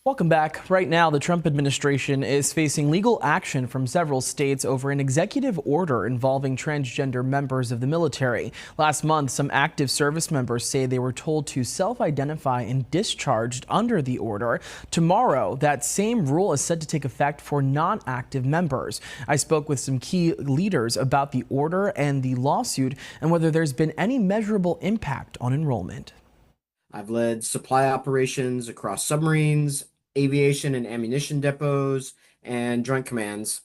Welcome back. Right now, the Trump administration is facing legal action from several states over an executive order involving transgender members of the military. Last month, some active service members say they were told to self-identify and discharged under the order. Tomorrow, that same rule is set to take effect for non-active members. I spoke with some key leaders about the order and the lawsuit and whether there's been any measurable impact on enrollment. I've led supply operations across submarines, aviation and ammunition depots, and joint commands,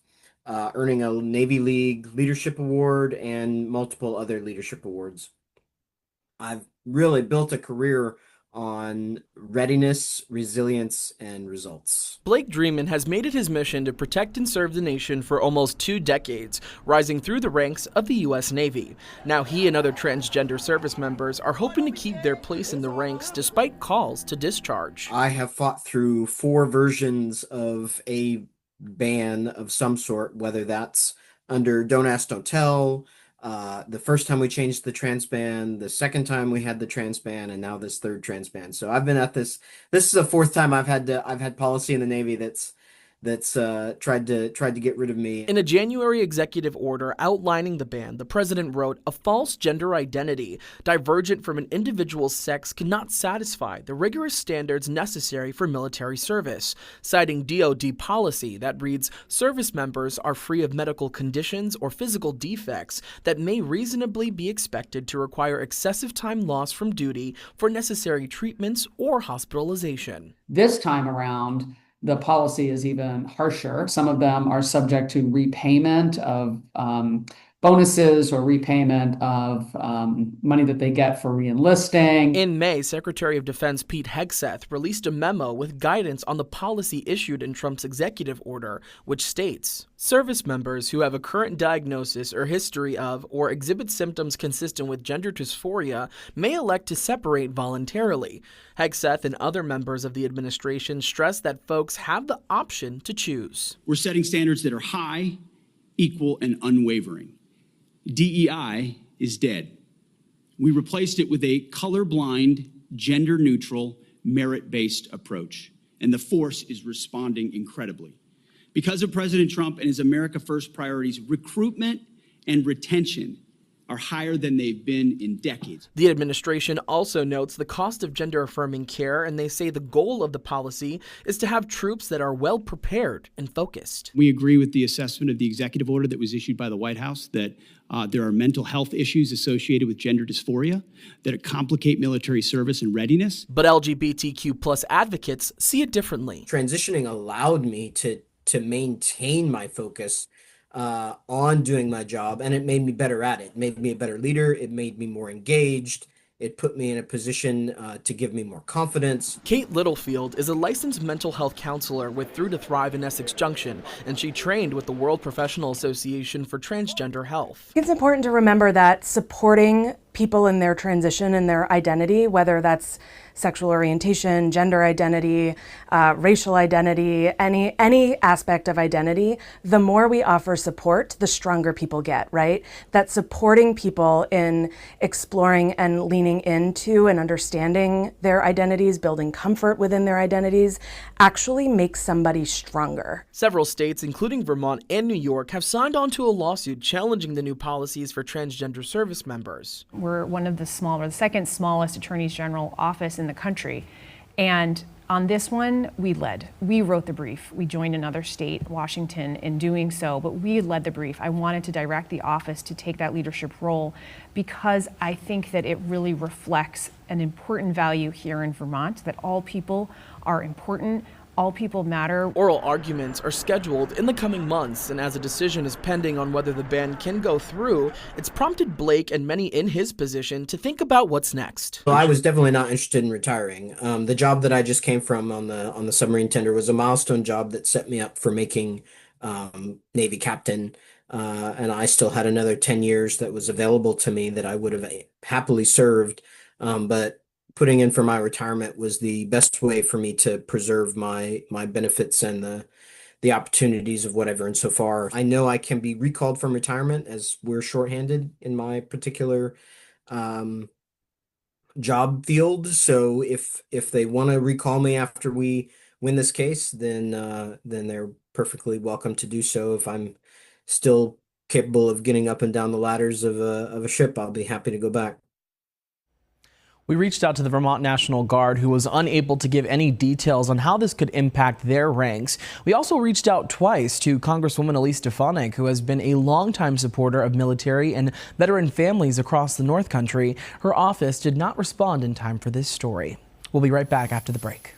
earning a Navy League Leadership Award and multiple other leadership awards. I've really built a career on readiness, resilience, and results. Blake Dreeman has made it his mission to protect and serve the nation for almost 2 decades, rising through the ranks of the U.S. Navy. Now he and other transgender service members are hoping to keep their place in the ranks despite calls to discharge. I have fought through 4 versions of a ban of some sort, whether that's under Don't Ask, Don't Tell, the first time we changed the trans ban, the second time we had the trans ban, and now this third trans ban. So I've been at this. This is the 4th time I've had policy in the Navy that's tried to get rid of me. In a January executive order outlining the ban, the president wrote, "A false gender identity divergent from an individual's sex cannot satisfy the rigorous standards necessary for military service," citing DoD policy that reads, "Service members are free of medical conditions or physical defects that may reasonably be expected to require excessive time lost from duty for necessary treatments or hospitalization." This time around, the policy is even harsher. Some of them are subject to repayment of bonuses or repayment of money that they get for reenlisting. In May, Secretary of Defense Pete Hegseth released a memo with guidance on the policy issued in Trump's executive order, which states, "Service members who have a current diagnosis or history of or exhibit symptoms consistent with gender dysphoria may elect to separate voluntarily." Hegseth and other members of the administration stress that folks have the option to choose. We're setting standards that are high, equal, and unwavering. DEI is dead. We replaced it with a colorblind, gender-neutral, merit-based approach, and the force is responding incredibly. Because of President Trump and his America First priorities, recruitment and retention are higher than they've been in decades. The administration also notes the cost of gender-affirming care, and they say the goal of the policy is to have troops that are well prepared and focused. We agree with the assessment of the executive order that was issued by the White House that there are mental health issues associated with gender dysphoria that complicate military service and readiness. But LGBTQ plus advocates see it differently. Transitioning allowed me to maintain my focus on doing my job, and it made me better at it. It made me a better leader. It made me more engaged. It put me in a position to give me more confidence. Kate Littlefield is a licensed mental health counselor with Through to Thrive in Essex Junction, and she trained with the World Professional Association for Transgender Health. It's important to remember that supporting people in their transition and their identity, whether that's sexual orientation, gender identity, racial identity, any aspect of identity, the more we offer support, the stronger people get, right? That supporting people in exploring and leaning into and understanding their identities, building comfort within their identities, actually makes somebody stronger. Several states, including Vermont and New York, have signed on to a lawsuit challenging the new policies for transgender service members. We're one of the second smallest attorneys general office in the country. And on this one, we led. We wrote the brief. We joined another state, Washington, in doing so, but we led the brief. I wanted to direct the office to take that leadership role because I think that it really reflects an important value here in Vermont, that all people are important. All people matter. Oral arguments are scheduled in the coming months, and as a decision is pending on whether the ban can go through, it's prompted Blake and many in his position to think about what's next. Well, I was definitely not interested in retiring. The job that I just came from on the submarine tender was a milestone job that set me up for making Navy captain, and I still had another 10 years that was available to me that I would have happily served, but putting in for my retirement was the best way for me to preserve my benefits and the opportunities of what I've earned so far. I know I can be recalled from retirement as we're shorthanded in my particular job field. So if they want to recall me after we win this case, then they're perfectly welcome to do so. If I'm still capable of getting up and down the ladders of a ship, I'll be happy to go back. We reached out to the Vermont National Guard, who was unable to give any details on how this could impact their ranks. We also reached out twice to Congresswoman Elise Stefanik, who has been a longtime supporter of military and veteran families across the North Country. Her office did not respond in time for this story. We'll be right back after the break.